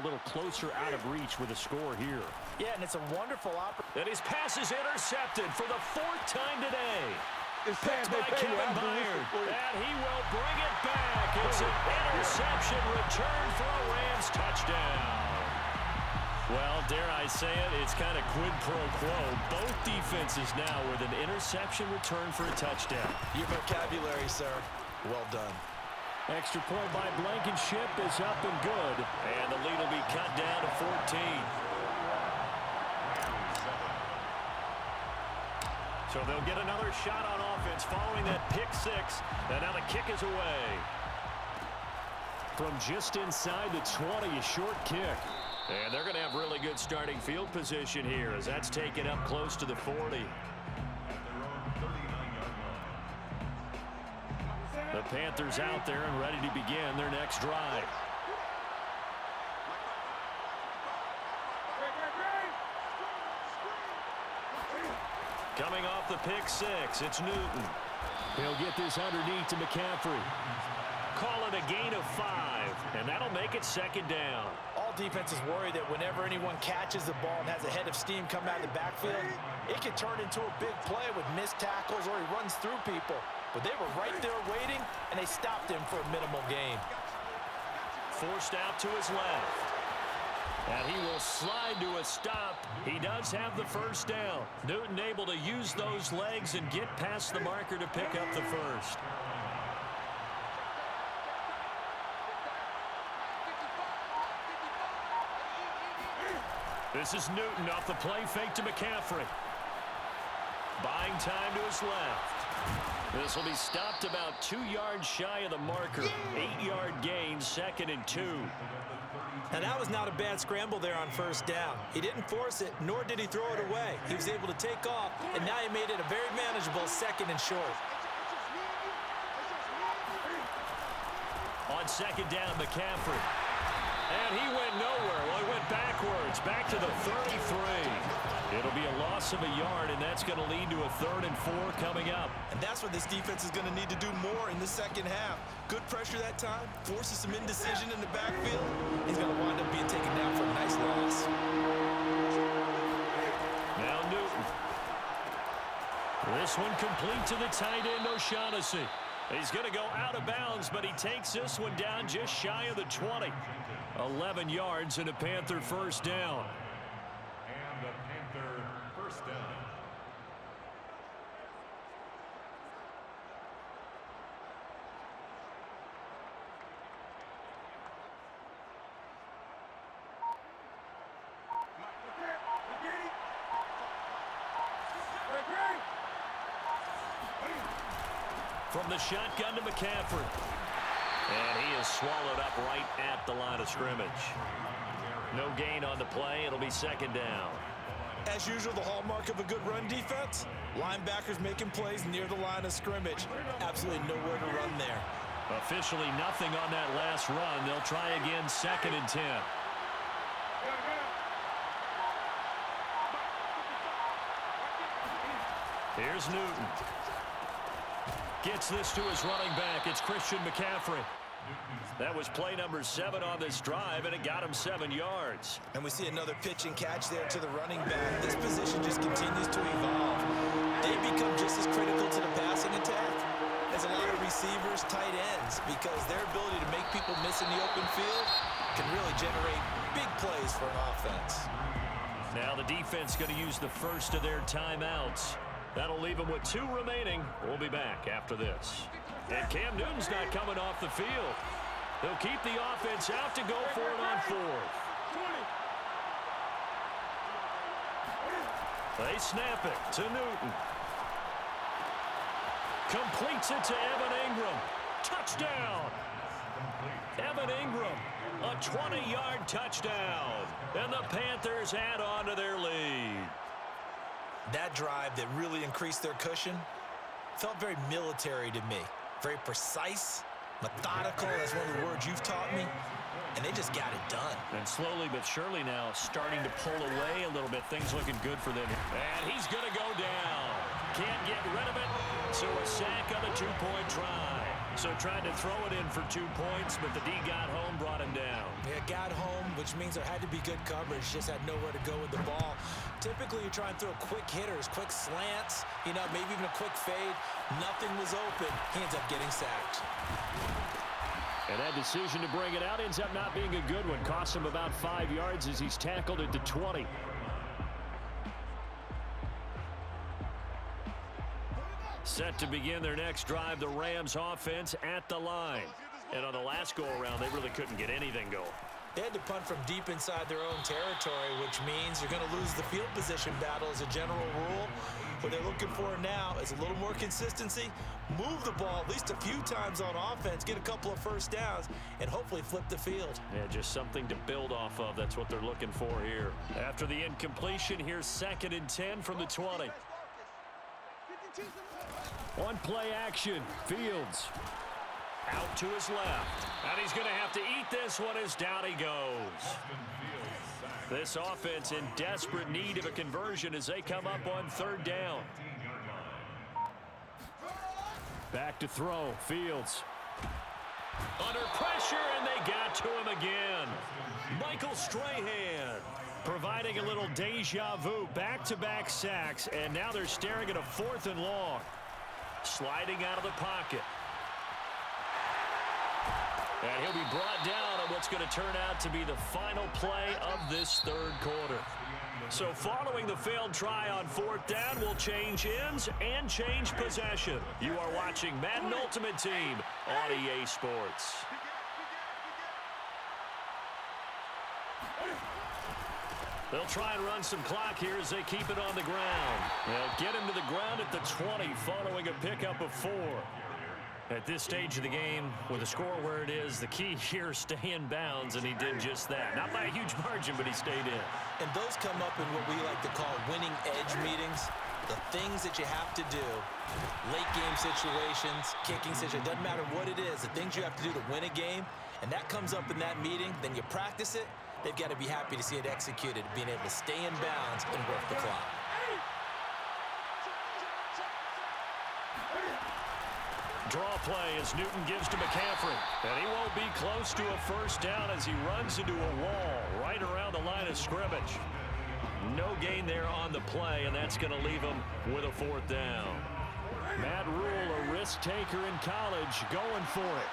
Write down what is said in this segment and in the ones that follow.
a little closer out of reach with a score here. Yeah, and it's a wonderful opportunity. And his pass is intercepted for the 4th time today. It's picked by Kevin Byard, and he will bring it back. It's an interception return for a Rams touchdown. Well, dare I say it, it's kind of quid pro quo. Both defenses now with an interception return for a touchdown. Your vocabulary, sir. Well done. Extra point by Blankenship is up and good. And the lead will be cut down to 14. So they'll get another shot on offense following that pick 6. And now the kick is away. From just inside the 20, a short kick. And they're going to have really good starting field position here as that's taken up close to the 40. The Panthers out there and ready to begin their next drive. Coming off the pick 6, it's Newton. He'll get this underneath to McCaffrey. Call it a gain of 5, and that'll make it 2nd down. All defenses worry that whenever anyone catches the ball and has a head of steam coming out of the backfield, it can turn into a big play with missed tackles or he runs through people. But they were right there waiting, and they stopped him for a minimal gain. Forced out to his left. And he will slide to a stop. He does have the 1st down. Newton able to use those legs and get past the marker to pick up the 1st. This is Newton off the play fake to McCaffrey. Buying time to his left. This will be stopped about 2 yards shy of the marker. 8-yard gain, 2nd and 2. Now, that was not a bad scramble there on 1st down. He didn't force it, nor did he throw it away. He was able to take off, and now he made it a very manageable 2nd and short. On 2nd down, McCaffrey. And he went nowhere. Well, he went backwards, back to the 33. It'll be a loss of a yard, and that's going to lead to a 3rd and 4 coming up. And that's what this defense is going to need to do more in the 2nd half. Good pressure that time, forces some indecision in the backfield. He's going to wind up being taken down for a nice loss. Now Newton. This one complete to the tight end, O'Shaughnessy. He's going to go out of bounds, but he takes this one down just shy of the 20. 11 yards and a Panther 1st down. And a Panther 1st down. From the shotgun to McCaffrey. And he is swallowed up right at the line of scrimmage. No gain on the play. It'll be 2nd down. As usual, the hallmark of a good run defense, linebackers making plays near the line of scrimmage. Absolutely nowhere to run there. Officially nothing on that last run. They'll try again 2nd and 10. Here's Newton. Gets this to his running back. It's Christian McCaffrey. That was play number 7 on this drive, and it got him 7 yards. And we see another pitch and catch there to the running back. This position just continues to evolve. They become just as critical to the passing attack as a lot of receivers, tight ends, because their ability to make people miss in the open field can really generate big plays for an offense. Now the defense going to use the first of their timeouts. That'll leave them with 2 remaining. We'll be back after this. And Cam Newton's not coming off the field. They'll keep the offense out to go for it on 4th. They snap it to Newton. Completes it to Evan Ingram. Touchdown! Evan Ingram, a 20-yard touchdown. And the Panthers add on to their lead. That drive that really increased their cushion felt very military to me. Very precise, methodical, that's one of the words you've taught me. And they just got it done. And slowly but surely now starting to pull away a little bit. Things looking good for them. And he's going to go down. Can't get rid of it. So a sack on the 2-point try. So tried to throw it in for 2 points, but the D got home, brought him down. Yeah, got home, which means there had to be good coverage. Just had nowhere to go with the ball. Typically, you try and throw quick hitters, quick slants, maybe even a quick fade. Nothing was open. He ends up getting sacked. And that decision to bring it out ends up not being a good one. Costs him about 5 yards as he's tackled at the 20. Set to begin their next drive, the Rams offense at the line. And on the last go-around, they really couldn't get anything going. They had to punt from deep inside their own territory, which means you're going to lose the field position battle as a general rule. What they're looking for now is a little more consistency, move the ball at least a few times on offense, get a couple of first downs, and hopefully flip the field. Yeah, just something to build off of. That's what they're looking for here. After the incompletion, here's 2nd and 10 from the 20. On play action, Fields out to his left. And he's going to have to eat this one as down he goes. This offense in desperate need of a conversion as they come up on 3rd down. Back to throw, Fields. Under pressure, and they got to him again. Michael Strahan providing a little deja vu, back-to-back sacks, and now they're staring at a 4th and long. Sliding out of the pocket. And he'll be brought down on what's going to turn out to be the final play of this 3rd quarter. So following the failed try on 4th down, we'll change ends and change possession. You are watching Madden Ultimate Team on EA Sports. They'll try and run some clock here as they keep it on the ground. They'll get him to the ground at the 20 following a pickup of 4. At this stage of the game, with the score where it is, the key here is stay in bounds, and he did just that. Not by a huge margin, but he stayed in. And those come up in what we like to call winning edge meetings. The things that you have to do, late game situations, kicking situations, doesn't matter what it is, the things you have to do to win a game, and that comes up in that meeting, then you practice it. They've got to be happy to see it executed, being able to stay in bounds and work the clock. Draw play as Newton gives to McCaffrey. And he won't be close to a first down as he runs into a wall right around the line of scrimmage. No gain there on the play, and that's going to leave him with a 4th down. Matt Rule, a risk taker in college, going for it.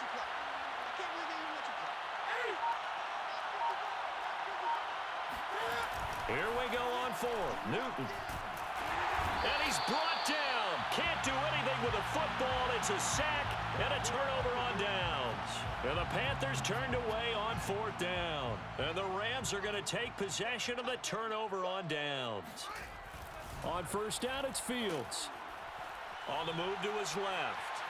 Here we go on 4. Newton. And he's brought down. Can't do anything with a football. It's a sack and a turnover on downs. And the Panthers turned away on 4th down. And the Rams are going to take possession of the turnover on downs. On 1st down, it's Fields. On the move to his left.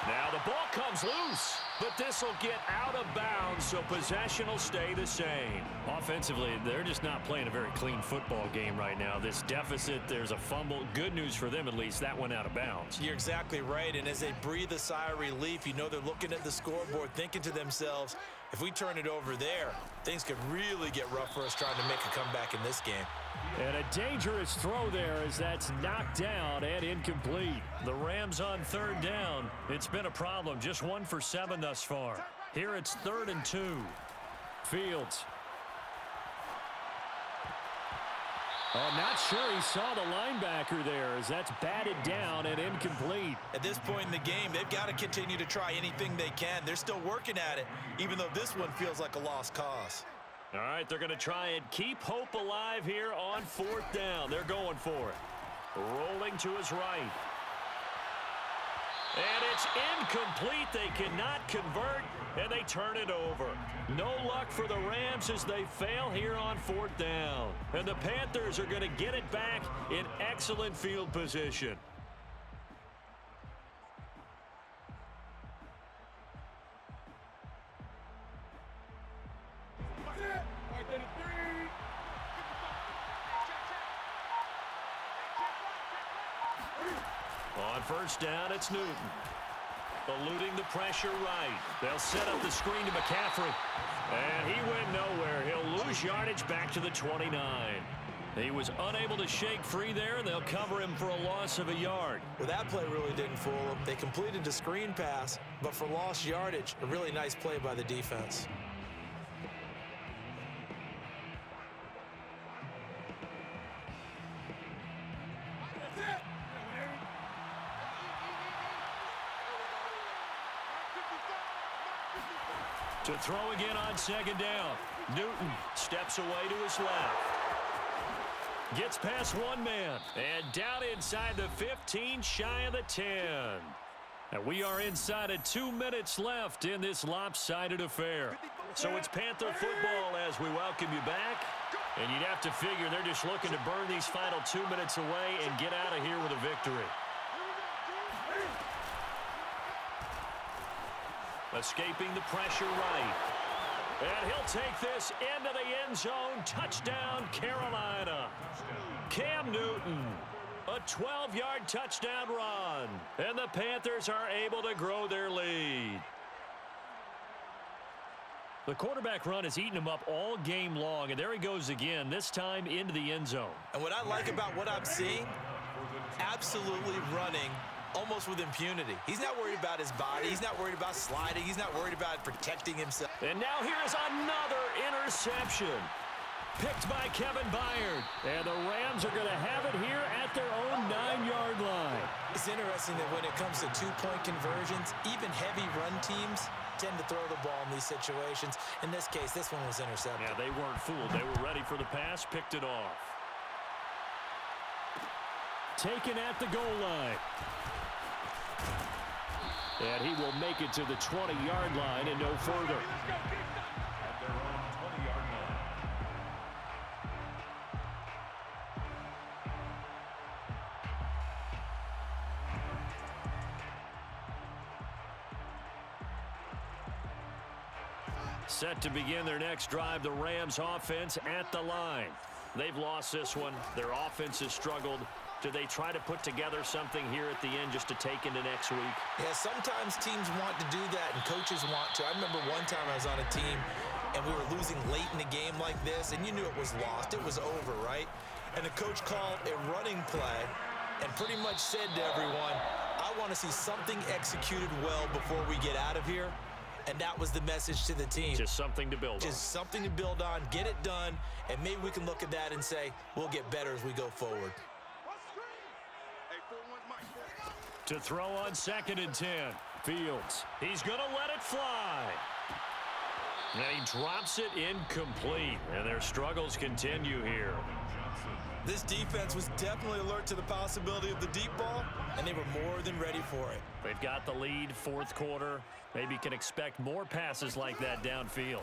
Now the ball comes loose, but this will get out of bounds, so possession will stay the same. Offensively, they're just not playing a very clean football game right now. This deficit, there's a fumble. Good news for them, at least. That went out of bounds. You're exactly right, and as they breathe a sigh of relief, they're looking at the scoreboard, thinking to themselves, if we turn it over there, things could really get rough for us trying to make a comeback in this game. And a dangerous throw there as that's knocked down and incomplete. The Rams on 3rd down. It's been a problem. Just 1 for 7 thus far. Here it's 3rd and 2. Fields. I'm not sure he saw the linebacker there as that's batted down and incomplete. At this point in the game, they've got to continue to try anything they can. They're still working at it, even though this one feels like a lost cause. All right, they're going to try and keep hope alive here on 4th down. They're going for it. Rolling to his right. And it's incomplete. They cannot convert, and they turn it over. No luck for the Rams as they fail here on 4th down. And the Panthers are going to get it back in excellent field position. On 1st down, it's Newton. Eluding the pressure right. They'll set up the screen to McCaffrey. And he went nowhere. He'll lose yardage back to the 29. He was unable to shake free there, and they'll cover him for a loss of a yard. Well, that play really didn't fool him. They completed a screen pass, but for lost yardage, a really nice play by the defense. To throw again on second down. Newton steps away to his left. Gets past one man. And down inside the 15, shy of the 10. And we are inside of 2 minutes left in this lopsided affair. So it's Panther football as we welcome you back. And you'd have to figure they're just looking to burn these final 2 minutes away and get out of here with a victory. Escaping the pressure right. And he'll take this into the end zone. Touchdown, Carolina. Cam Newton. A 12-yard touchdown run. And the Panthers are able to grow their lead. The quarterback run has eaten him up all game long. And there he goes again, this time into the end zone. And what I like about what I'm seeing, absolutely running almost with impunity. He's not worried about his body. He's not worried about sliding. He's not worried about protecting himself. And now here is another interception. Picked by Kevin Byard. And the Rams are going to have it here at their own 9-yard line. It's interesting that when it comes to two-point conversions, even heavy run teams tend to throw the ball in these situations. In this case, this one was intercepted. Yeah, they weren't fooled. They were ready for the pass, picked it off. Taken at the goal line. And he will make it to the 20-yard line and no further. At their own 20-yard line. Set to begin their next drive, the Rams offense at the line. They've lost this one. Their offense has struggled. Do they try to put together something here at the end just to take into next week? Yeah, sometimes teams want to do that and coaches want to. I remember one time I was on a team and we were losing late in a game like this and you knew it was lost. It was over, right? And the coach called a running play and pretty much said to everyone, I want to see something executed well before we get out of here. And that was the message to the team. Just something to build on. Just something to build on, get it done, and maybe we can look at that and say, we'll get better as we go forward. To throw on 2nd and 10. Fields. He's going to let it fly. And he drops it incomplete. And their struggles continue here. This defense was definitely alert to the possibility of the deep ball, and they were more than ready for it. They've got the lead, 4th quarter. Maybe can expect more passes like that downfield.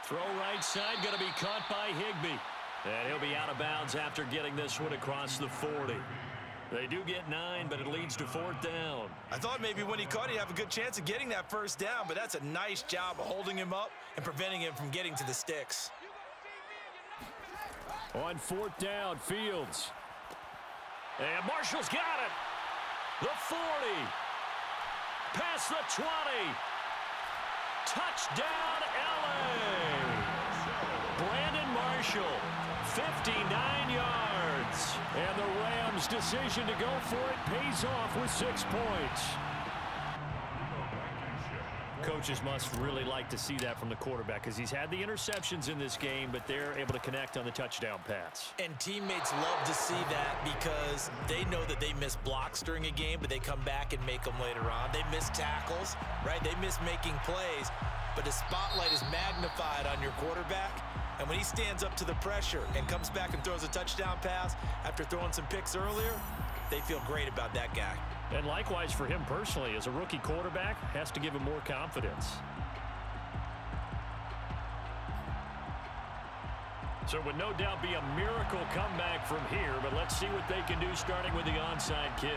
Throw right side, going to be caught by Higbee. And he'll be out of bounds after getting this one across the 40. They do get 9, but it leads to 4th down. I thought maybe when he caught it, he'd have a good chance of getting that first down, but that's a nice job of holding him up and preventing him from getting to the sticks. On 4th down, Fields. And Marshall's got it. The 40. Past the 20. Touchdown, L.A. Brandon Marshall, 59 yards. And the Rams' decision to go for it pays off with 6 points. Coaches must really like to see that from the quarterback because he's had the interceptions in this game, but they're able to connect on the touchdown pass. And teammates love to see that because they know that they miss blocks during a game, but they come back and make them later on. They miss tackles, right? They miss making plays, but the spotlight is magnified on your quarterback. And when he stands up to the pressure and comes back and throws a touchdown pass after throwing some picks earlier, they feel great about that guy. And likewise for him personally, as a rookie quarterback, has to give him more confidence. So it would no doubt be a miracle comeback from here, but let's see what they can do starting with the onside kick.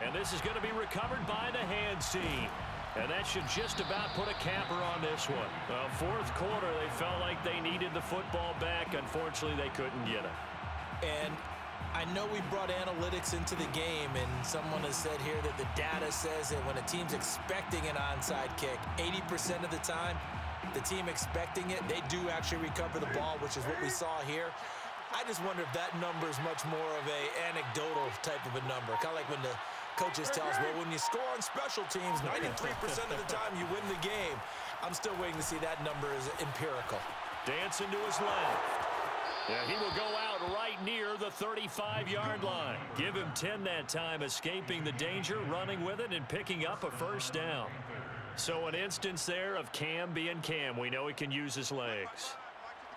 And this is going to be recovered by the hands team. And that should just about put a capper on this one. Well, 4th quarter, they felt like they needed the football back. Unfortunately, they couldn't get it. And I know we brought analytics into the game, and someone has said here that the data says that when a team's expecting an onside kick, 80% of the time, the team expecting it, they do actually recover the ball, which is what we saw here. I just wonder if that number is much more of a anecdotal type of a number. Kind of like when the coaches tell us, well, when you score on special teams, 93% of the time you win the game. I'm still waiting to see that number is empirical. Dancing to his left. Yeah, he will go out right near the 35-yard line. Give him 10 that time, escaping the danger, running with it, and picking up a first down. So an instance there of Cam being Cam. We know he can use his legs.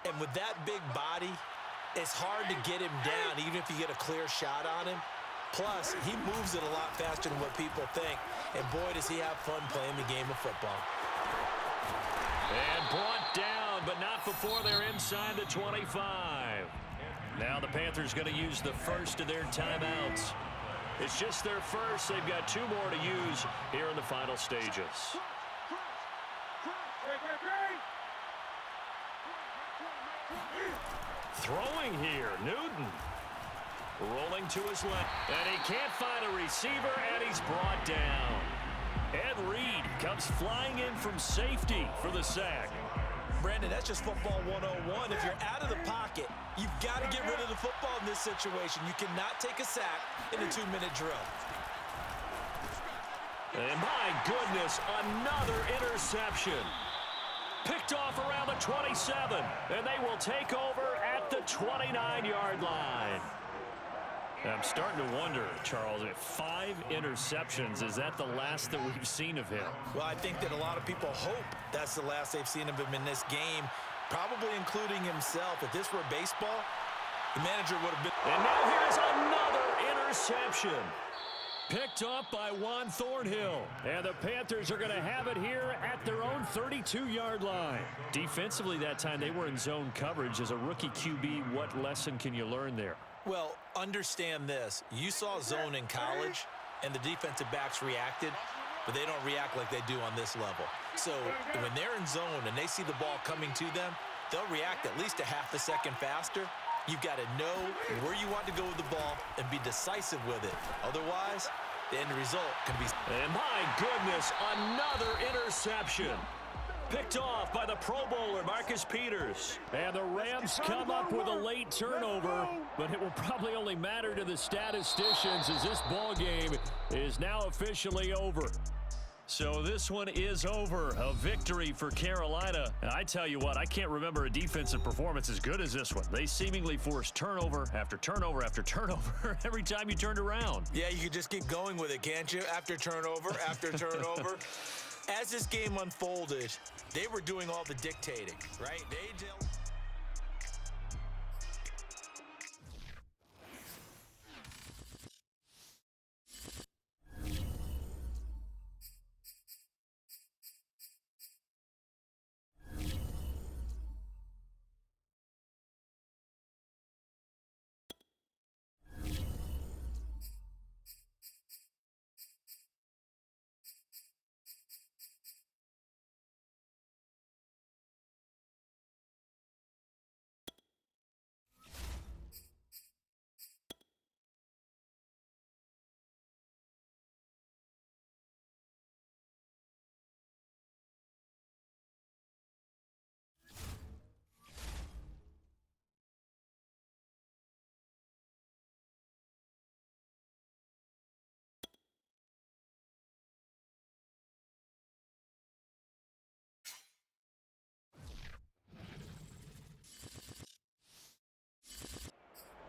And with that big body, it's hard to get him down, even if you get a clear shot on him. Plus, he moves it a lot faster than what people think. And boy, does he have fun playing the game of football. And brought down, but not before they're inside the 25. Now the Panthers going to use the first of their timeouts. It's just their first. They've got 2 more to use here in the final stages. Throwing here, Newton. Rolling to his left. And he can't find a receiver, and he's brought down. Ed Reed comes flying in from safety for the sack. Brandon, that's just football 101. If you're out of the pocket, you've got to get rid of the football in this situation. You cannot take a sack in a 2-minute drill. And my goodness, another interception. Picked off around the 27, and they will take over at the 29-yard line. I'm starting to wonder, Charles, if 5 interceptions, is that the last that we've seen of him? Well, I think that a lot of people hope that's the last they've seen of him in this game, probably including himself. If this were baseball, the manager would have been... And now here's another interception. Picked off by Juan Thornhill. And the Panthers are going to have it here at their own 32-yard line. Defensively that time, they were in zone coverage. As a rookie QB, what lesson can you learn there? Well, understand this. You saw zone in college, and the defensive backs reacted, but they don't react like they do on this level. So when they're in zone and they see the ball coming to them, they'll react at least a half a second faster. You've got to know where you want to go with the ball and be decisive with it. Otherwise, the end result can be... And my goodness, another interception. Picked off by the Pro Bowler, Marcus Peters. And the Rams come up with a late turnover, but it will probably only matter to the statisticians as this ball game is now officially over. So this one is over. A victory for Carolina. And I tell you what, I can't remember a defensive performance as good as this one. They seemingly forced turnover after turnover after turnover every time you turned around. Yeah, you could just keep going with it, can't you? After turnover, after turnover. As this game unfolded, they were doing all the dictating, right?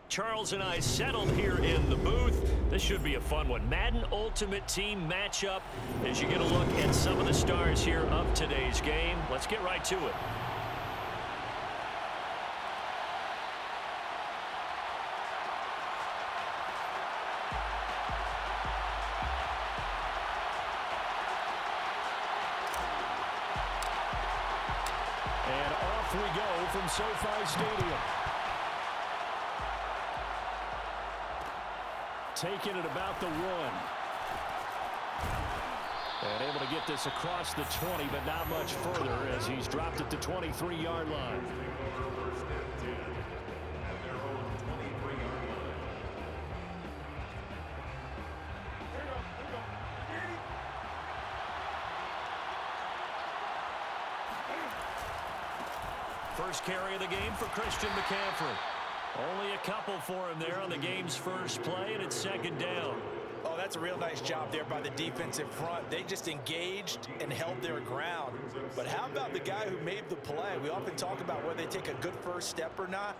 Charles and I settled here in the booth. This should be a fun one. Madden Ultimate Team matchup as you get a look at some of the stars here of today's game. Let's get right to it. And off we go from SoFi Stadium. Taking it about the 1. And able to get this across the 20, but not much further as he's dropped at the 23-yard line. First carry of the game for Christian McCaffrey. Only a couple for him there on the game's first play, and it's second down. Oh, that's a real nice job there by the defensive front. They just engaged and held their ground. But how about the guy who made the play? We often talk about whether they take a good first step or not.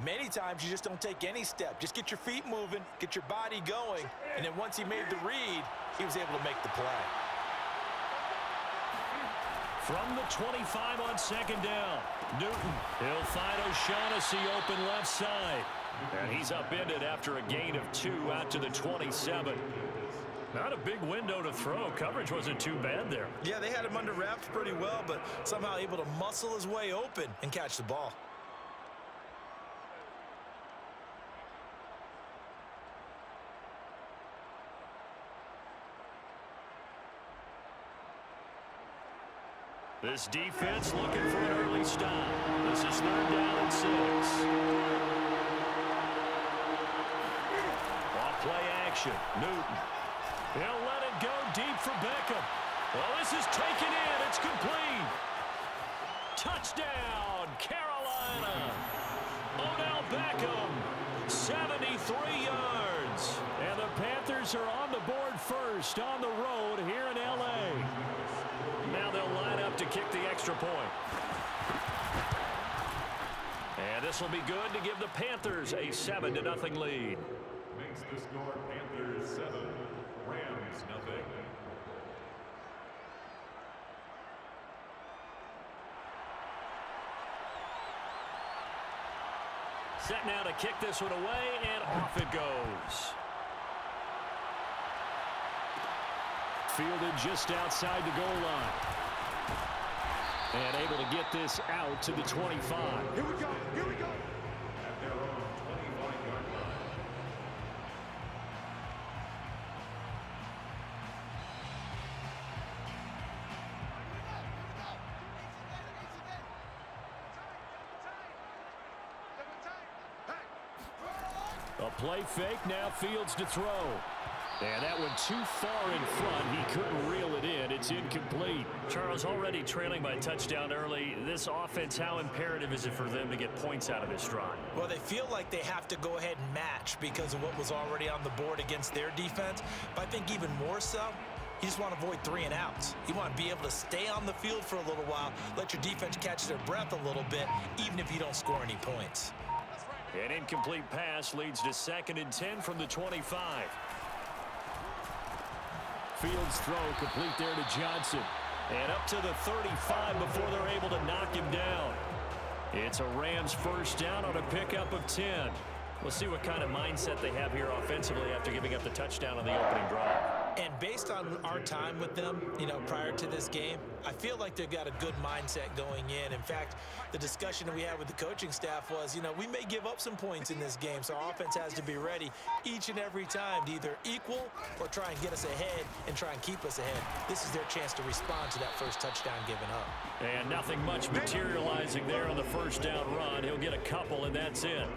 Many times you just don't take any step. Just get your feet moving, get your body going, and then once he made the read, he was able to make the play. From the 25 on second down, Newton. He'll find O'Shaughnessy open left side. And he's upended after a gain of 2 out to the 27. Not a big window to throw. Coverage wasn't too bad there. Yeah, they had him under wraps pretty well, but somehow able to muscle his way open and catch the ball. This defense looking for an early stop. This is third down and 6. Off play action. Newton. He'll let it go deep for Beckham. Well, this is taken in. It's complete. Touchdown, Carolina. Odell Beckham, 73 yards. And the Panthers are on the board first on the road here in L.A. Now they'll line up to kick the extra point. And this will be good to give the Panthers a 7-0 lead. Makes the score Panthers 7, Rams nothing. Set now to kick this one away, and off it goes. Fielded just outside the goal line. And able to get this out to the 25. Here we go, here we go. At their own 25-yard line. A play fake, now Fields to throw. And that one too far in front. He couldn't reel it in. It's incomplete. Charles, already trailing by a touchdown early. This offense, how imperative is it for them to get points out of this drive? Well, they feel like they have to go ahead and match because of what was already on the board against their defense. But I think even more so, you just want to avoid 3 and outs. You want to be able to stay on the field for a little while, let your defense catch their breath a little bit, even if you don't score any points. An incomplete pass leads to 2nd and 10 from the 25. Fields throw complete there to Johnson. And up to the 35 before they're able to knock him down. It's a Rams first down on a pickup of 10. We'll see what kind of mindset they have here offensively after giving up the touchdown on the opening drive. And based on our time with them, prior to this game, I feel like they've got a good mindset going in. In fact, the discussion that we had with the coaching staff was, we may give up some points in this game, so our offense has to be ready each and every time to either equal or try and get us ahead and try and keep us ahead. This is their chance to respond to that first touchdown given up. And nothing much materializing there on the first down run. He'll get a couple, and that's it.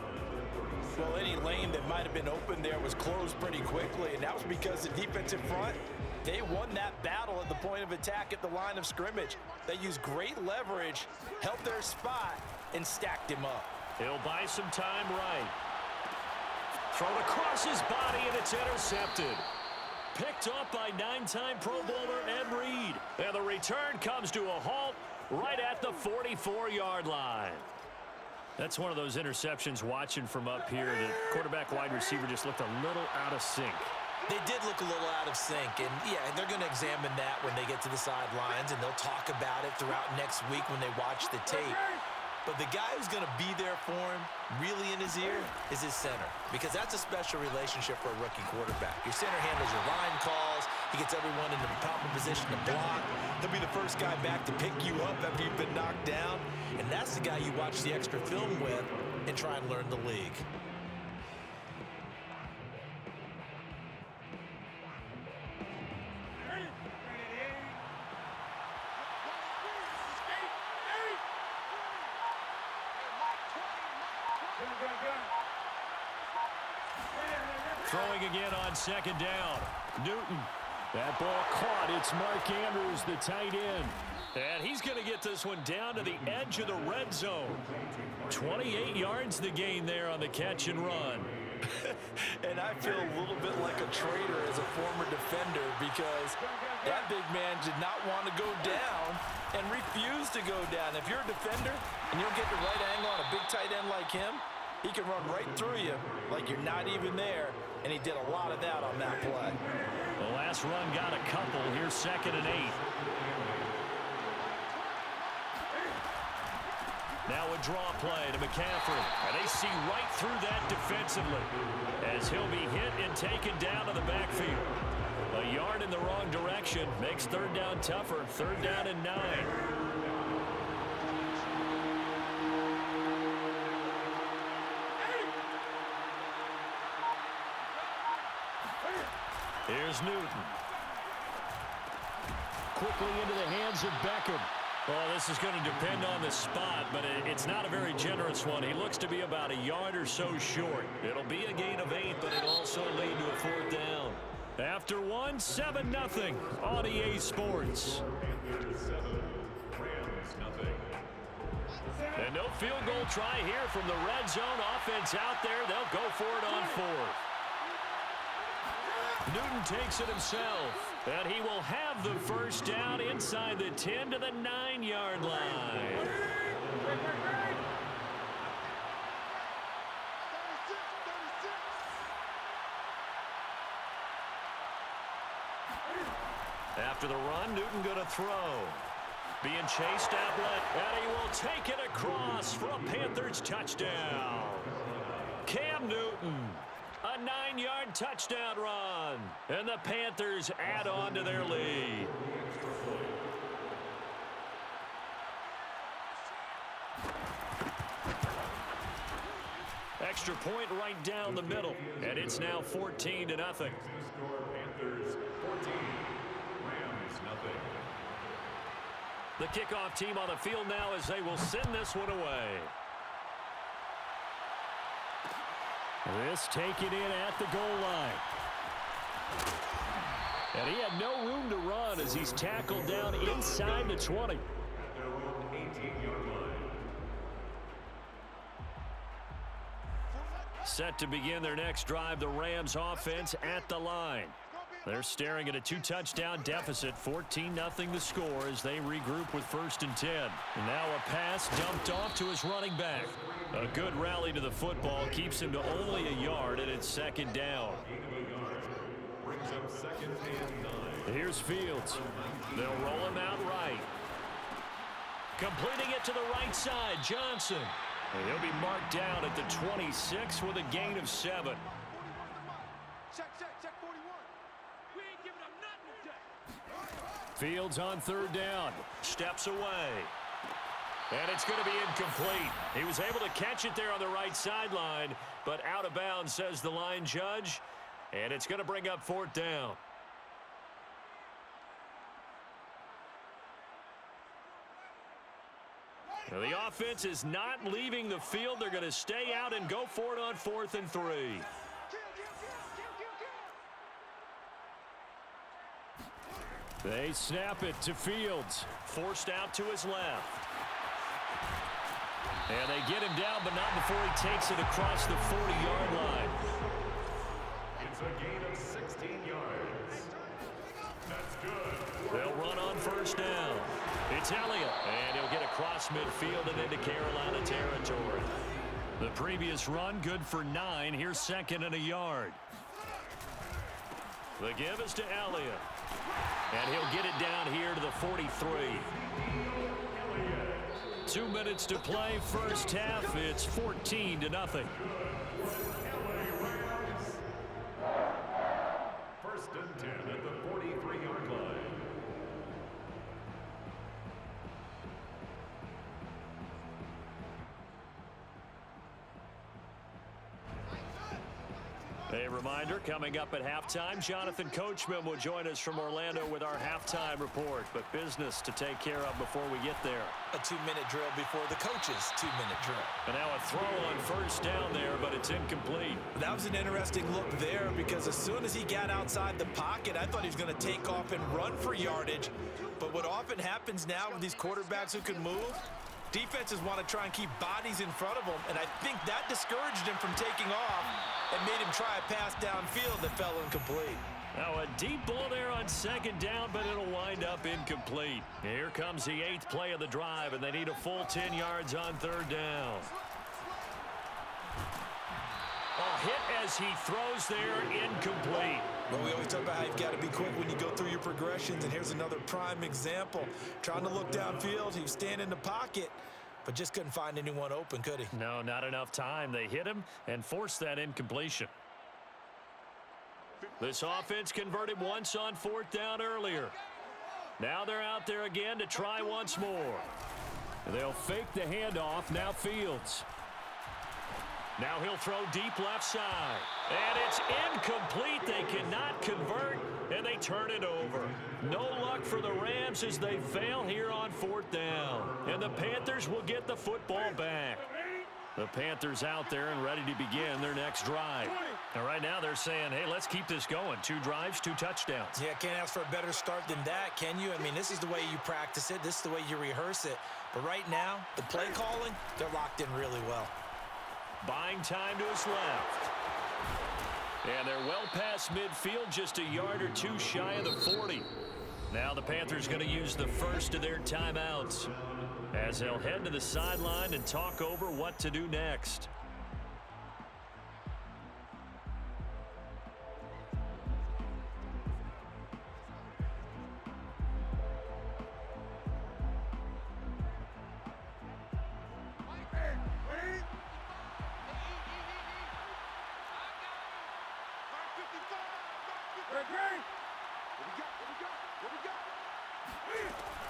Well, any lane that might have been open there was closed pretty quickly, and that was because the defensive front, they won that battle at the point of attack at the line of scrimmage. They used great leverage, held their spot, and stacked him up. He'll buy some time right. Thrown across his body, and it's intercepted. Picked up by 9-time Pro Bowler Ed Reed. And the return comes to a halt right at the 44-yard line. That's one of those interceptions watching from up here. The quarterback wide receiver just looked a little out of sync. They did look a little out of sync, and yeah, they're going to examine that when they get to the sidelines, and they'll talk about it throughout next week when they watch the tape. But the guy who's going to be there for him, really in his ear, is his center, because that's a special relationship for a rookie quarterback. Your center handles your line calls. He gets everyone in the proper position to block. He'll be the first guy back to pick you up after you've been knocked down. And that's the guy you watch the extra film with and try and learn the league. Throwing again on second down. Newton. That ball caught. It's Mark Andrews, the tight end. And he's going to get this one down to the edge of the red zone. 28 yards the gain there on the catch and run. And I feel a little bit like a traitor as a former defender because that big man did not want to go down and refused to go down. If you're a defender and you don't get the right angle on a big tight end like him, he can run right through you like you're not even there, and he did a lot of that on that play. The last run got a couple. Here's 2nd and 8. Now a draw play to McCaffrey. And they see right through that defensively as he'll be hit and taken down to the backfield. A yard in the wrong direction makes 3rd down tougher. 3rd down and 9. Here's Newton. Quickly into the hands of Beckham. Well, this is going to depend on the spot, but it's not a very generous one. He looks to be about a yard or so short. It'll be a gain of 8, but it'll also lead to a 4th down. After 1, 7-0 on EA Sports. And no field goal try here from the red zone. Offense out there. They'll go for it on 4th. Newton takes it himself, and he will have the 1st down inside the 10 to the 9-yard line. After the run, Newton going to throw. Being chased outlet, and he will take it across for a Panthers touchdown. Cam Newton. A 9-yard touchdown run. And the Panthers add on to their lead. Extra point right down the middle. And it's now 14-0. Panthers 14, Rams 0. The kickoff team on the field now as they will send this one away. This taken in at the goal line. And he had no room to run as he's tackled down inside the 20. Their own 18-yard line. Set to begin their next drive, the Rams offense at the line. They're staring at a 2-touchdown deficit, 14-0 the score as they regroup with 1st and 10. And now a pass dumped off to his running back. A good rally to the football keeps him to only a yard, and it's 2nd down. Brings up 2nd and 9. Here's Fields. They'll roll him out right. Completing it to the right side, Johnson. And he'll be marked down at the 26 with a gain of 7. Check 41. We ain't giving up nothing today. Fields on 3rd down. Steps away. And it's going to be incomplete. He was able to catch it there on the right sideline, but out of bounds, says the line judge. And it's going to bring up 4th down. Now, the offense is not leaving the field. They're going to stay out and go for it on 4th and 3. They snap it to Fields. Forced out to his left. And they get him down, but not before he takes it across the 40-yard line. It's a gain of 16 yards. That's good. They'll run on 1st down. It's Elliott, and he'll get across midfield and into Carolina territory. The previous run, good for 9. Here's 2nd and a yard. The give is to Elliott. And he'll get it down here to the 43. 2 minutes to play, 1st half. It's 14-0. 1st and 10 at the 43-yard line. A reminder, coming up at halftime, Jonathan Coachman will join us from Orlando with our halftime report. But business to take care of before we get there. A 2-minute drill before the coach's 2-minute drill. And now a throw on first down there, but it's incomplete. That was an interesting look there because as soon as he got outside the pocket, I thought he was going to take off and run for yardage. But what often happens now with these quarterbacks who can move, defenses want to try and keep bodies in front of them, and I think that discouraged him from taking off and made him try a pass downfield that fell incomplete. Now a deep ball there on second down, but it'll wind up incomplete. Here comes the 8th play of the drive, and they need a full 10 yards on third down. A hit as he throws there, incomplete. Well, we always talk about how you've got to be quick when you go through your progressions, and here's another prime example. Trying to look downfield, he was standing in the pocket, but just couldn't find anyone open, could he? No, not enough time. They hit him and forced that incompletion. This offense converted once on fourth down earlier. Now they're out there again to try once more. They'll fake the handoff. Now Fields. Now he'll throw deep left side. And it's incomplete. They cannot convert, and they turn it over. No luck for the Rams as they fail here on fourth down. And the Panthers will get the football back. The Panthers out there and ready to begin their next drive. And right now they're saying, hey, let's keep this going. 2 drives, 2 touchdowns. Yeah, can't ask for a better start than that, can you? I mean, this is the way you practice it. This is the way you rehearse it. But right now, the play calling, they're locked in really well. Buying time to his left. And they're well past midfield, just a yard or 2 shy of the 40. Now the Panthers going to use the first of their timeouts as they'll head to the sideline and talk over what to do next.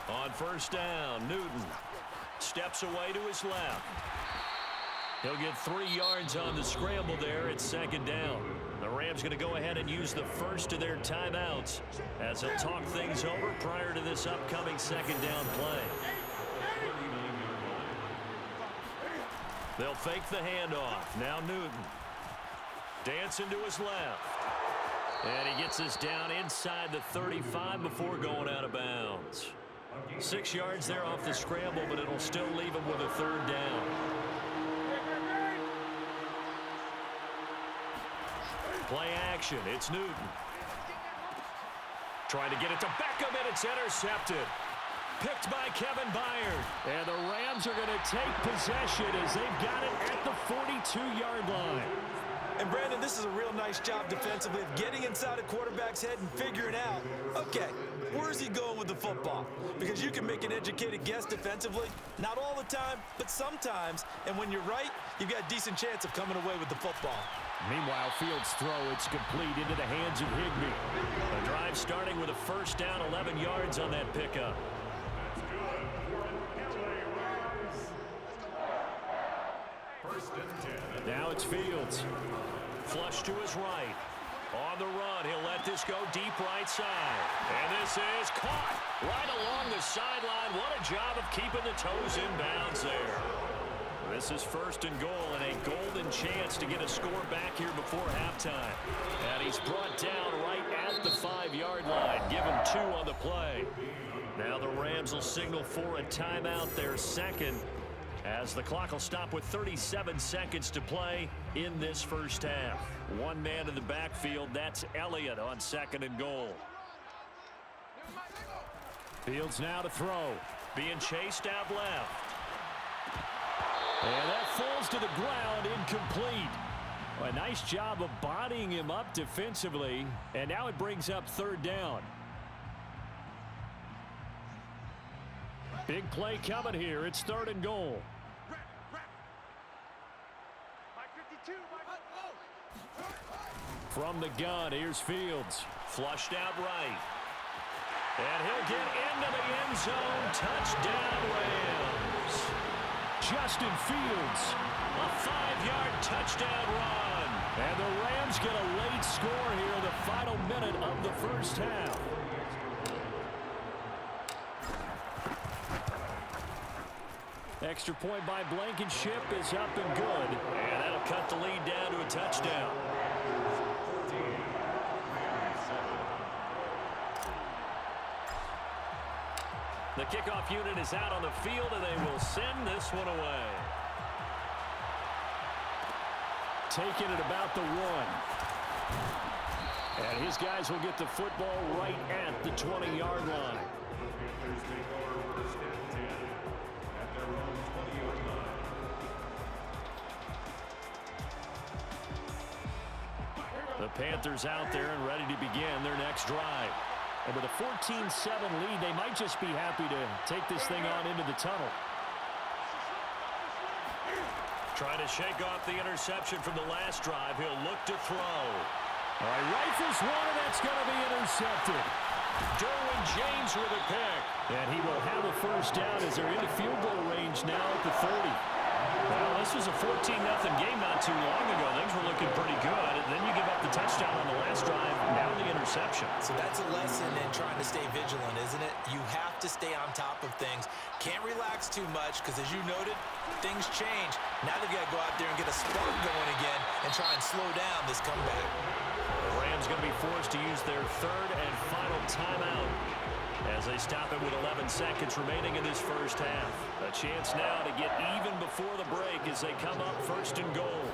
On first down, Newton steps away to his left. He'll get 3 yards on the scramble there at second down. The Rams going to go ahead and use the first of their timeouts as they'll talk things over prior to this upcoming second down play. They'll fake the handoff. Now Newton. Dancing to his left. And he gets us down inside the 35 before going out of bounds. 6 yards there off the scramble, but it'll still leave him with a third down. Play action. It's Newton. Trying to get it to Beckham, and it's intercepted. Picked by Kevin Byard. And the Rams are going to take possession as they've got it at the 42-yard line. And, Brandon, this is a real nice job defensively of getting inside a quarterback's head and figuring out, okay, where is he going with the football? Because you can make an educated guess defensively. Not all the time, but sometimes. And when you're right, you've got a decent chance of coming away with the football. Meanwhile, Fields' throw, it's complete into the hands of Higbee. The drive starting with a first down, 11 yards on that pickup. Now it's Fields. Flush to his right. On the run, he'll let this go deep right side. And this is caught right along the sideline. What a job of keeping the toes in bounds there. This is first and goal, and a golden chance to get a score back here before halftime. And he's brought down right at the 5-yard line. Give him 2 on the play. Now the Rams will signal for a timeout, their second, as the clock will stop with 37 seconds to play in this first half. 1 man in the backfield, that's Elliott on second and goal. Fields now to throw. Being chased out left. And that falls to the ground, incomplete. A nice job of bodying him up defensively, and now it brings up third down. Big play coming here. It's third and goal. From the gun, here's Fields. Flushed out right. And he'll get into the end zone. Touchdown, Rams. Justin Fields, a 5-yard touchdown run. And the Rams get a late score here in the final minute of the first half. Extra point by Blankenship is up and good. And that'll cut the lead down to a touchdown. The kickoff unit is out on the field, and they will send this one away. Taking it about the 1. And his guys will get the football right at the 20-yard line. The Panthers out there and ready to begin their next drive. And with a 14-7 lead, they might just be happy to take this thing on into the tunnel. Trying to shake off the interception from the last drive. He'll look to throw. All right, rifles one, and that's going to be intercepted. Derwin James with a pick. And he will have a first down as they're into field goal range now at the 30. Well, this was a 14-0 game not too long ago. Things were looking pretty good. And then you give up the touchdown on the last drive. Now the interception. So that's a lesson in trying to stay vigilant, isn't it? You have to stay on top of things. Can't relax too much because, as you noted, things change. Now they've got to go out there and get a spark going again and try and slow down this comeback. The Rams going to be forced to use their third and final timeout as they stop it with 11 seconds remaining in this first half. A chance now to get even before the break as they come up first and goal.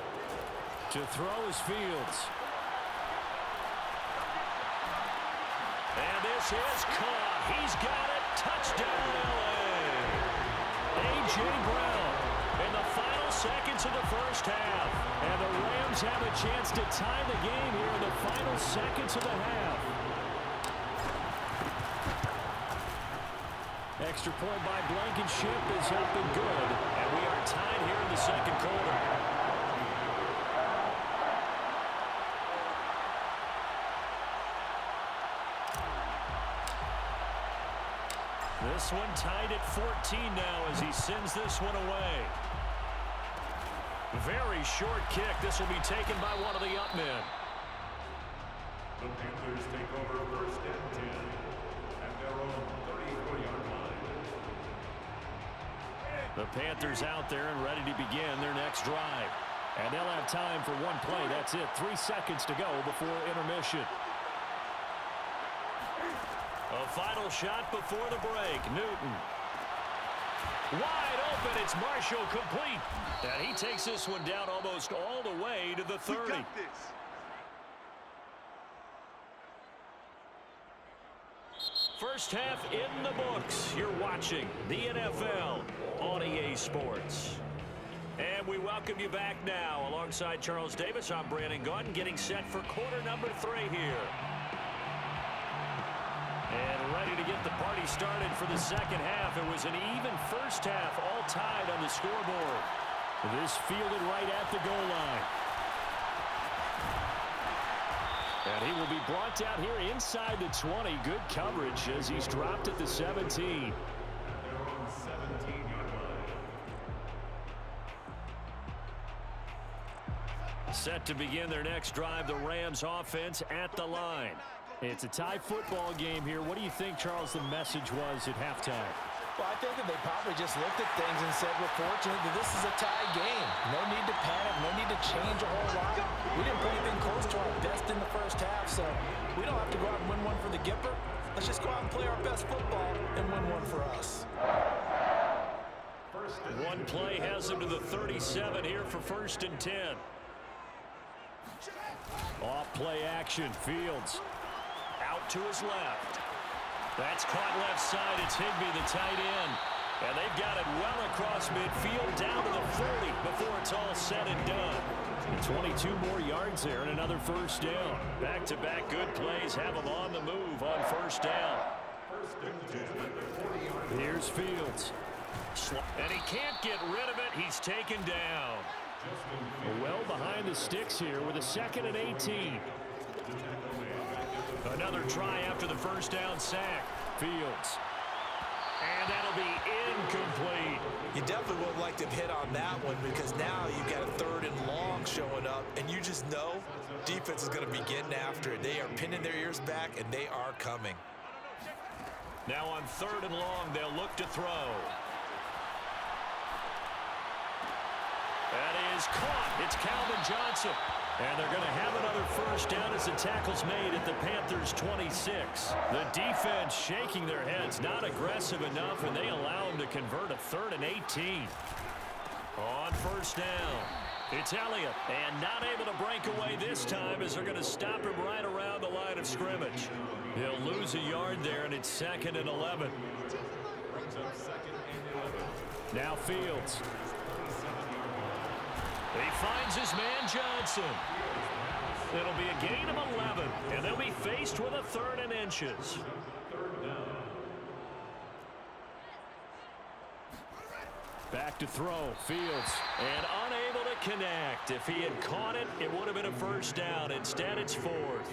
To throw is Fields. And this is caught. He's got it. Touchdown, L.A. A.J. Brown in the final seconds of the first half. And the Rams have a chance to tie the game here in the final seconds of the half. Extra point by Blankenship is up and good. And we are tied here in the second quarter. This one tied at 14 now as he sends this one away. Very short kick. This will be taken by one of the up men. The Panthers take over first and 10 at their own 34-yard line. The Panthers out there and ready to begin their next drive. And they'll have time for one play. That's it. 3 seconds to go before intermission. A final shot before the break. Newton. Wide open. It's Marshall complete. And he takes this one down almost all the way to the 30. First half in the books. You're watching the NFL on EA Sports. And we welcome you back now. Alongside Charles Davis, I'm Brandon Gaudin, getting set for quarter number 3 here. And ready to get the party started for the second half. It was an even first half, all tied on the scoreboard. This fielded right at the goal line. And he will be brought down here inside the 20. Good coverage as he's dropped at the 17. Set to begin their next drive, the Rams offense at the line. It's a tie football game here. What do you think, Charles, the message was at halftime? Well, I think that they probably just looked at things and said, we're fortunate that this is a tie game. No need to panic, no need to change a whole lot. We didn't put anything close to our best in the first half, so we don't have to go out and win one for the Gipper. Let's just go out and play our best football and win one for us. One play has him to the 37 here for first and 10. Off play action, Fields. Out to his left. That's caught left side. It's Higbee, the tight end. And they've got it well across midfield down to the 40 before it's all said and done. 22 more yards there and another first down. Back-to-back good plays have them on the move on first down. Here's Fields. And he can't get rid of it. He's taken down. Well behind the sticks here with a 2nd and 18. Another try after the first down sack. Fields. And that'll be incomplete. You definitely would like to hit on that one because now you've got a 3rd and long showing up, and you just know defense is going to be getting after it. They are pinning their ears back, and they are coming. Now on 3rd and long, they'll look to throw. That is caught. It's Calvin Johnson. And they're going to have another first down as the tackle's made at the Panthers' 26. The defense shaking their heads, not aggressive enough, and they allow them to convert a 3rd and 18. On first down, it's Elliott, and not able to break away this time as they're going to stop him right around the line of scrimmage. He'll lose a yard there, and it's 2nd and 11. Now Fields. He finds his man Johnson. It'll be a gain of 11, and they'll be faced with a 3rd and inches. Back to throw, Fields, and unable to connect. If he had caught it, it would have been a first down. Instead, it's 4th.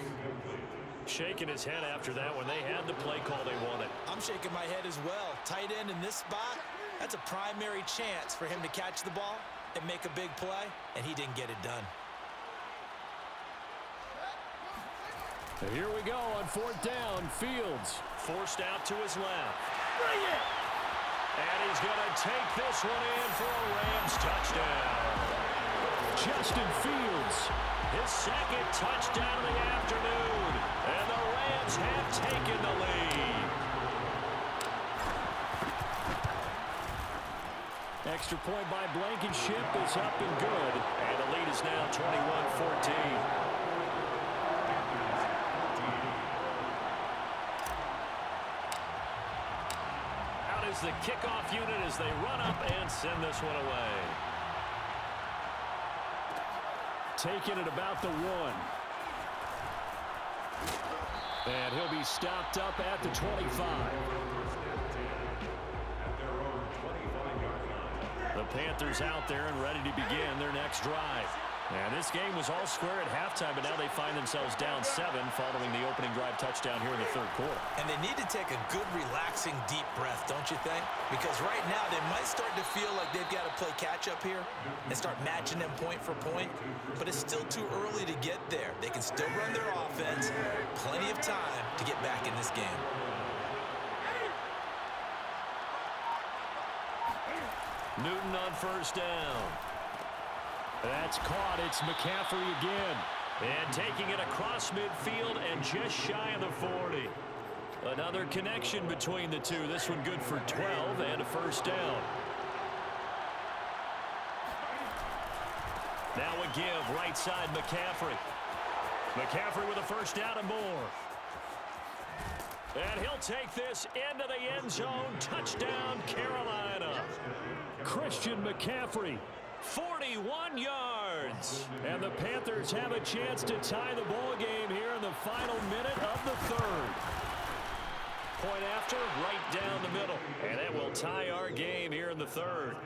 Shaking his head after that when they had the play call they wanted. I'm shaking my head as well. Tight end in this spot, that's a primary chance for him to catch the ball and make a big play, and he didn't get it done. And here we go on 4th down. Fields forced out to his left. Bring it! And he's going to take this one in for a Rams touchdown. Justin Fields, his 2nd touchdown of the afternoon. And the Rams have taken the lead. Extra point by Blankenship is up and good. And the lead is now 21-14. Is the kickoff unit as they run up and send this one away. Taking it about the 1. And he'll be stopped up at the 25. The Panthers out there and ready to begin their next drive. And this game was all square at halftime, but now they find themselves down 7 following the opening drive touchdown here in the 3rd quarter. And they need to take a good, relaxing, deep breath, don't you think? Because right now they might start to feel like they've got to play catch-up here and start matching them point for point. But it's still too early to get there. They can still run their offense. Plenty of time to get back in this game. Newton on first down. That's caught. It's McCaffrey again. And taking it across midfield and just shy of the 40. Another connection between the two. This one good for 12 and a first down. Now a give right side McCaffrey. McCaffrey with a first down and more. And he'll take this into the end zone. Touchdown, Carolina. Christian McCaffrey. 41 yards. And the Panthers have a chance to tie the ball game here in the final minute of the 3rd. Point after, right down the middle. And it will tie our game here in the 3rd.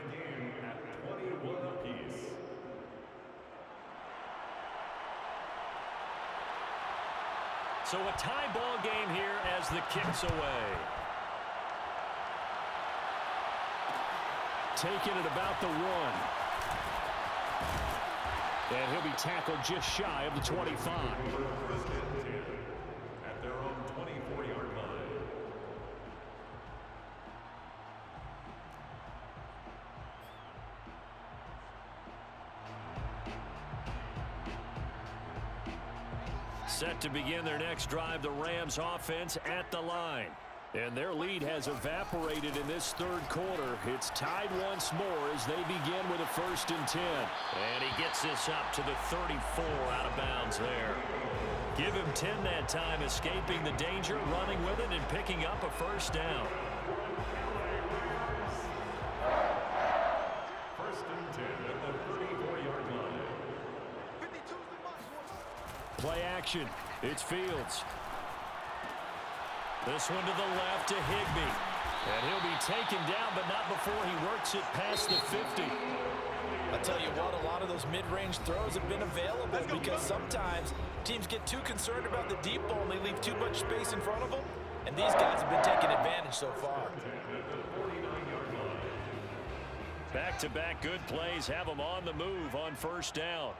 So a tie ball game here as the kick's away. Taking it about the 1. And he'll be tackled just shy of the 25. At their own 24-yard line. Set to begin their next drive, the Rams offense at the line. And their lead has evaporated in this 3rd quarter. It's tied once more as they begin with a 1st and 10. And he gets this up to the 34 out of bounds there. Give him 10 that time, escaping the danger, running with it, and picking up a first down. 1st and 10 at the 34-yard line. Play action. It's Fields. This one to the left to Higbee. And he'll be taken down, but not before he works it past the 50. I'll tell you what, a lot of those mid-range throws have been available because sometimes teams get too concerned about the deep ball and they leave too much space in front of them. And these guys have been taking advantage so far. Back-to-back good plays have them on the move on first down.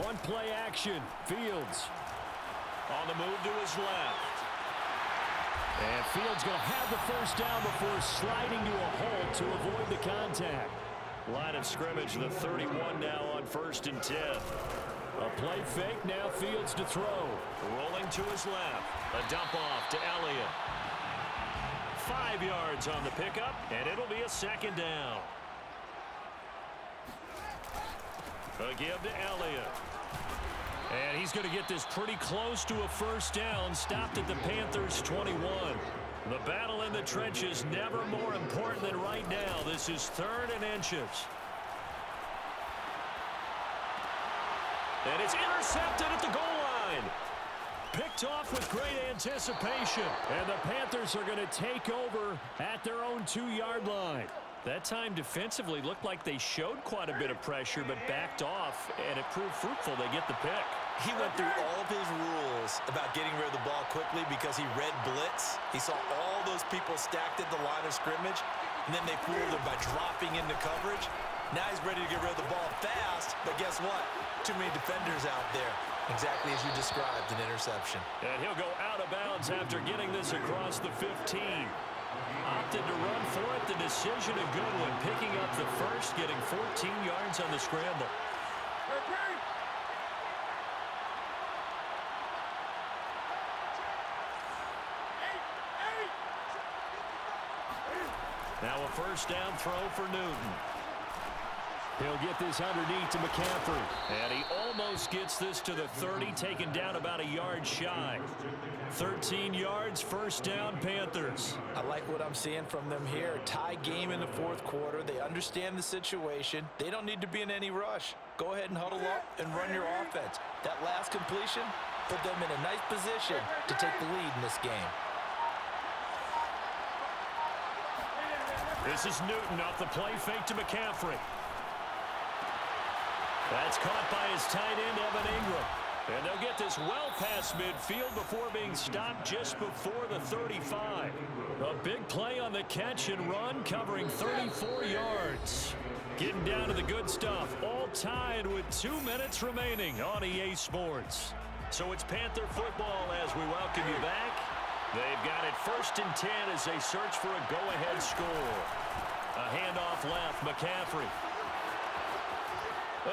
One play action. Fields on the move to his left. And Fields going to have the first down before sliding to a hole to avoid the contact. Line of scrimmage, the 31 now on 1st and 10. A play fake, now Fields to throw. Rolling to his left. A dump off to Elliott. 5 yards on the pickup, and it'll be a second down. A give to Elliott. And he's going to get this pretty close to a first down, stopped at the Panthers' 21. The battle in the trenches never more important than right now. This is 3rd and inches. And it's intercepted at the goal line. Picked off with great anticipation. And the Panthers are going to take over at their own 2-yard line. That time defensively looked like they showed quite a bit of pressure but backed off, and it proved fruitful. They get the pick. He went through all of his rules about getting rid of the ball quickly because he read blitz. He saw all those people stacked at the line of scrimmage, and then they fooled him by dropping into coverage. Now he's ready to get rid of the ball fast, but guess what? Too many defenders out there. Exactly as you described, an interception. And he'll go out of bounds after getting this across the 15. Opted to run for it. The decision a good one. Picking up the first, getting 14 yards on the scramble. Now a first down throw for Newton. He'll get this underneath to McCaffrey. And he almost gets this to the 30, taken down about a yard shy. 13 yards, first down, Panthers. I like what I'm seeing from them here. A tie game in the 4th quarter. They understand the situation. They don't need to be in any rush. Go ahead and huddle up and run your offense. That last completion put them in a nice position to take the lead in this game. This is Newton off the play fake to McCaffrey. That's caught by his tight end, Evan Ingram. And they'll get this well past midfield before being stopped just before the 35. A big play on the catch and run, covering 34 yards. Getting down to the good stuff, all tied with 2 minutes remaining on EA Sports. So it's Panther football as we welcome you back. They've got it 1st and 10 as they search for a go-ahead score. A handoff left, McCaffrey.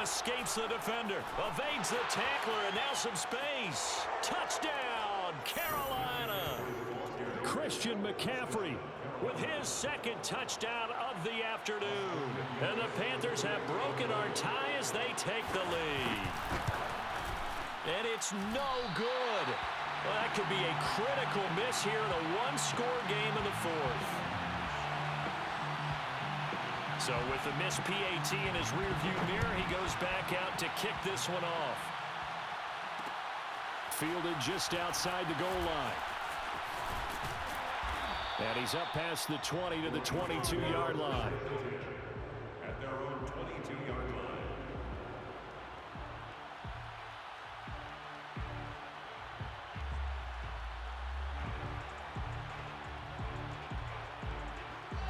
Escapes the defender, evades the tackler, and now some space. Touchdown, Carolina! Christian McCaffrey with his 2nd touchdown of the afternoon. And the Panthers have broken our tie as they take the lead. And it's no good. Well, that could be a critical miss here in a 1-score game in the 4th. So with the missed PAT in his rearview mirror, he goes back out to kick this one off. Fielded just outside the goal line. And he's up past the 20 to the 22-yard line. At their own 22-yard line.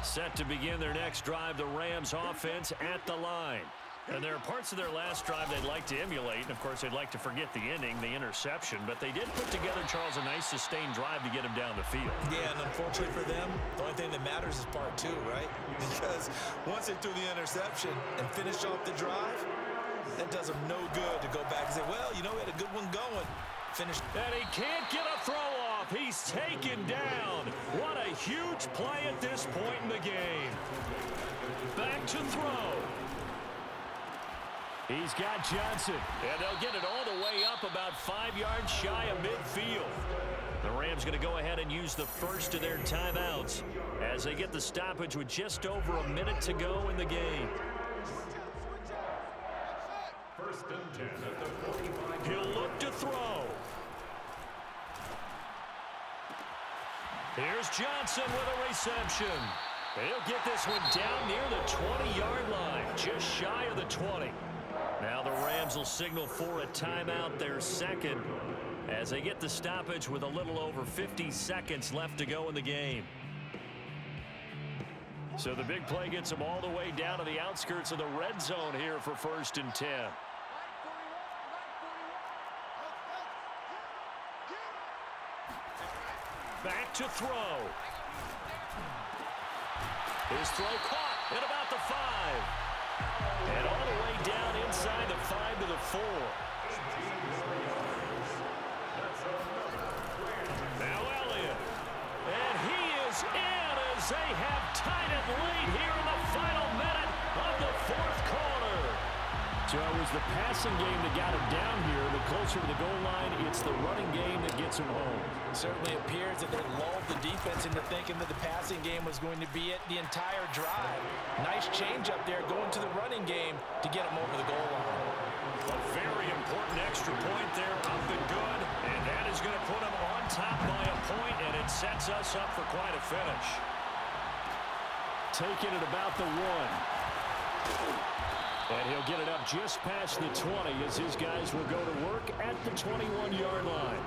Set to begin their next drive, the Rams offense at the line. And there are parts of their last drive they'd like to emulate. And, of course, they'd like to forget the ending, the interception. But they did put together, Charles, a nice sustained drive to get him down the field. Yeah, and unfortunately for them, the only thing that matters is part 2, right? Because once they threw the interception and finished off the drive, that does them no good to go back and say, well, you know, we had a good one going. Finished. And he can't get a throw off. He's taken down. What a huge play at this point in the game. Back to throw. He's got Johnson. And they'll get it all the way up about 5 yards shy of midfield. The Rams going to go ahead and use the first of their timeouts as they get the stoppage with just over a minute to go in the game. 1st and 10 at the 45. He'll look to throw. Here's Johnson with a reception. He'll get this one down near the 20-yard line, just shy of the 20. Now the Rams will signal for a timeout, their 2nd. as they get the stoppage with a little over 50 seconds left to go in the game. So the big play gets them all the way down to the outskirts of the red zone here for 1st and 10. Back to throw. His throw caught at about the 5. And all the way down inside the 5 to the 4. Now Elliott. And he is in as they have tied it late here in the final minute of the 4th quarter. So it was the passing game that got him down here, but closer to the goal line, it's the running game that gets him home. Certainly appears that they lulled the defense into thinking that the passing game was going to be it the entire drive. Nice change up there going to the running game to get him over the goal line. A very important extra point there, up and good, and that is going to put him on top by a point, and it sets us up for quite a finish. Taking it about the 1. And he'll get it up just past the 20 as his guys will go to work at the 21-yard line.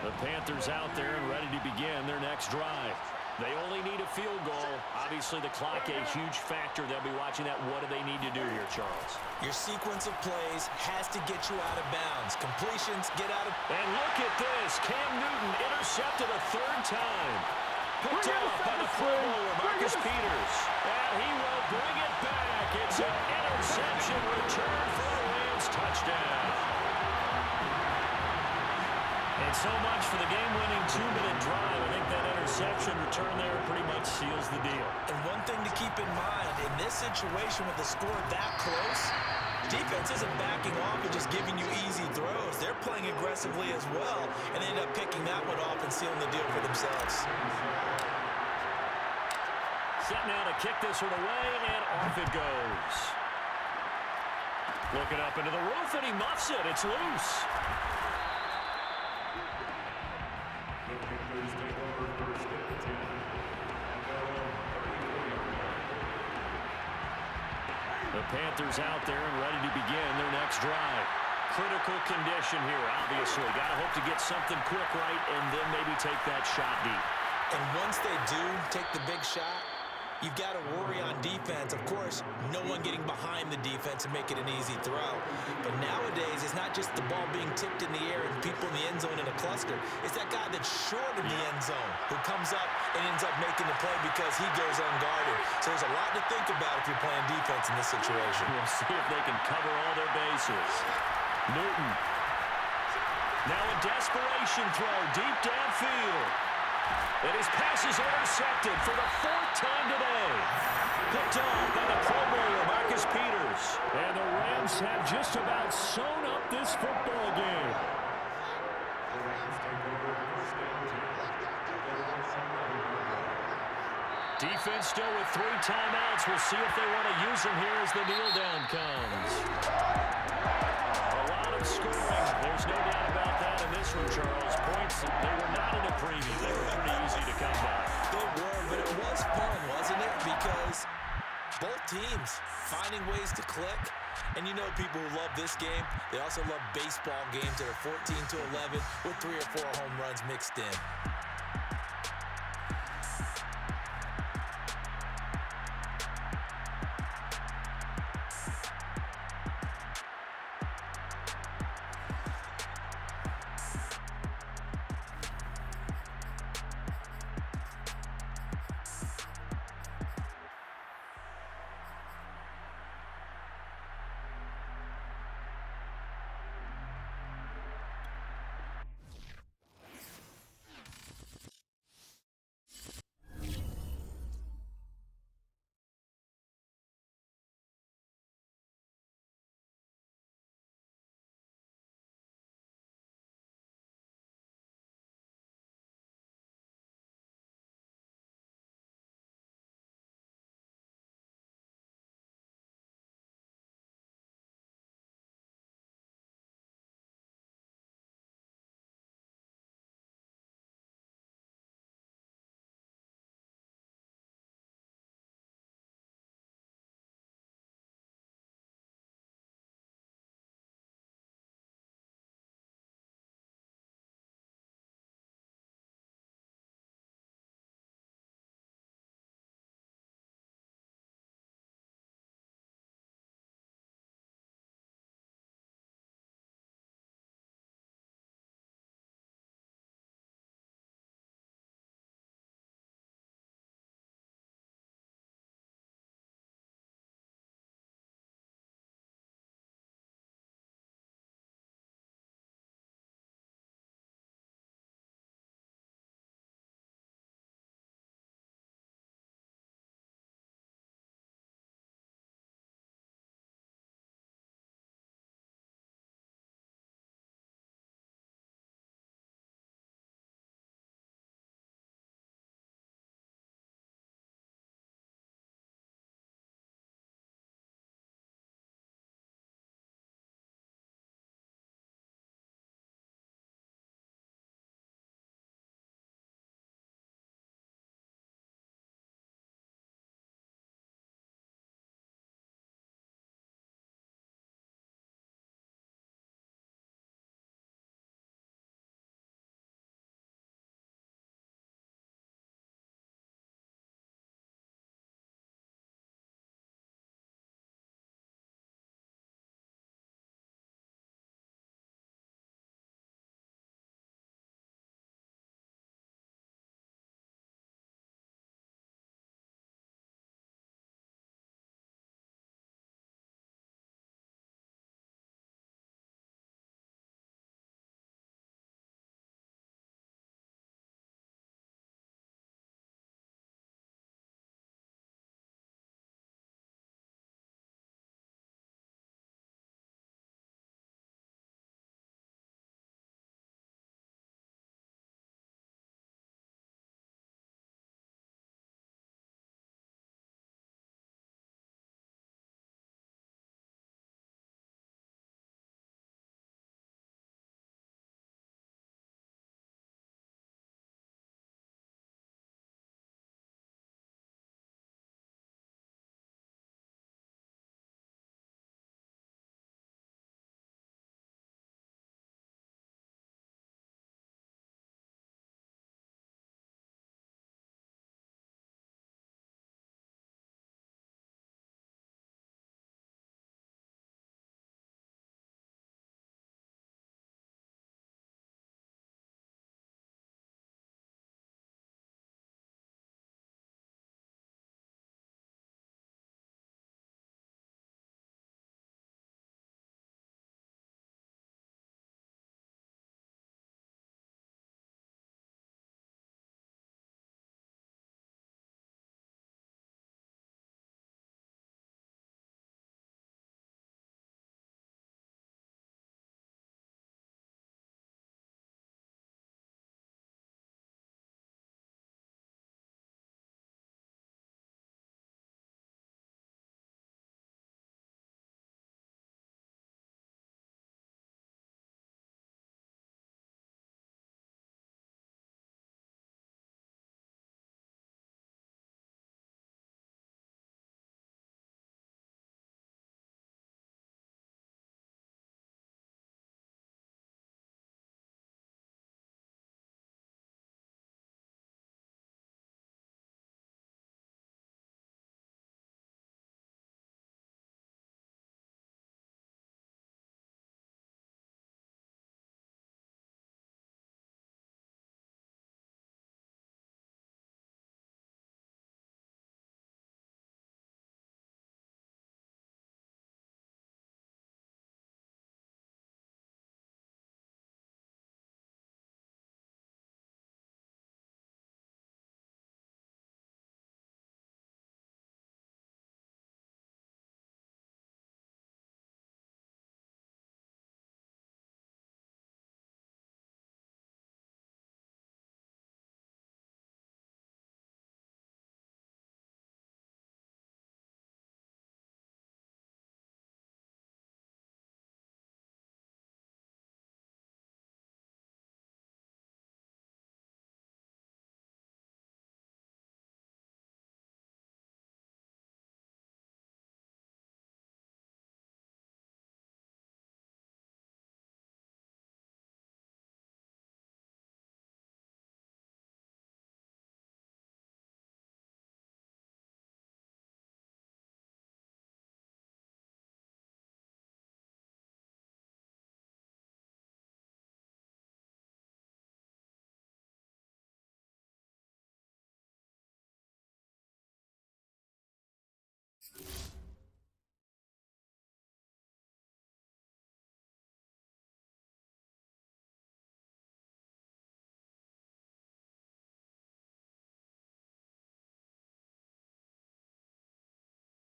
The Panthers out there and ready to begin their next drive. They only need a field goal. Obviously, the clock a huge factor. They'll be watching that. What do they need to do here, Charles? Your sequence of plays has to get you out of bounds. Completions, get out of... And look at this. Cam Newton intercepted a 3rd time. Picked off by the Pro Bowler, Marcus Peters. And he will bring it back. It's an interception return for a Rams touchdown. And so much for the game-winning 2-minute drive. I think that interception return there pretty much seals the deal. And one thing to keep in mind, in this situation with the score that close, defense isn't backing off and just giving you easy throws. They're playing aggressively as well, and they end up picking that one off and sealing the deal for themselves. Set now to kick this one away, and off it goes. Looking up into the roof, and he muffs it. It's loose. The Panthers out there and ready to begin their next drive. Critical condition here, obviously. Got to hope to get something quick right and then maybe take that shot deep. And once they do take the big shot, you've got to worry on defense. Of course, no one getting behind the defense and make it an easy throw. But nowadays, it's not just the ball being tipped in the air and people in the end zone in a cluster. It's that guy that's short of the end zone who comes up and ends up making the play because he goes unguarded. So there's a lot to think about if you're playing defense in this situation. We'll see if they can cover all their bases. Newton. Now a desperation throw deep downfield. And his pass is intercepted for the 4th time today. Picked off by the Pro Bowler, Marcus Peters. And the Rams have just about sewn up this football game. Defense still with 3 timeouts. We'll see if they want to use them here as the kneel down comes. A lot of scoring. There's no doubt about that in this one, Charles. Points, they were not in a preview. They were pretty easy to come by. They were, but it was fun, wasn't it? Because both teams finding ways to click. And you know people who love this game, they also love baseball games that are 14-11 with 3 or 4 home runs mixed in.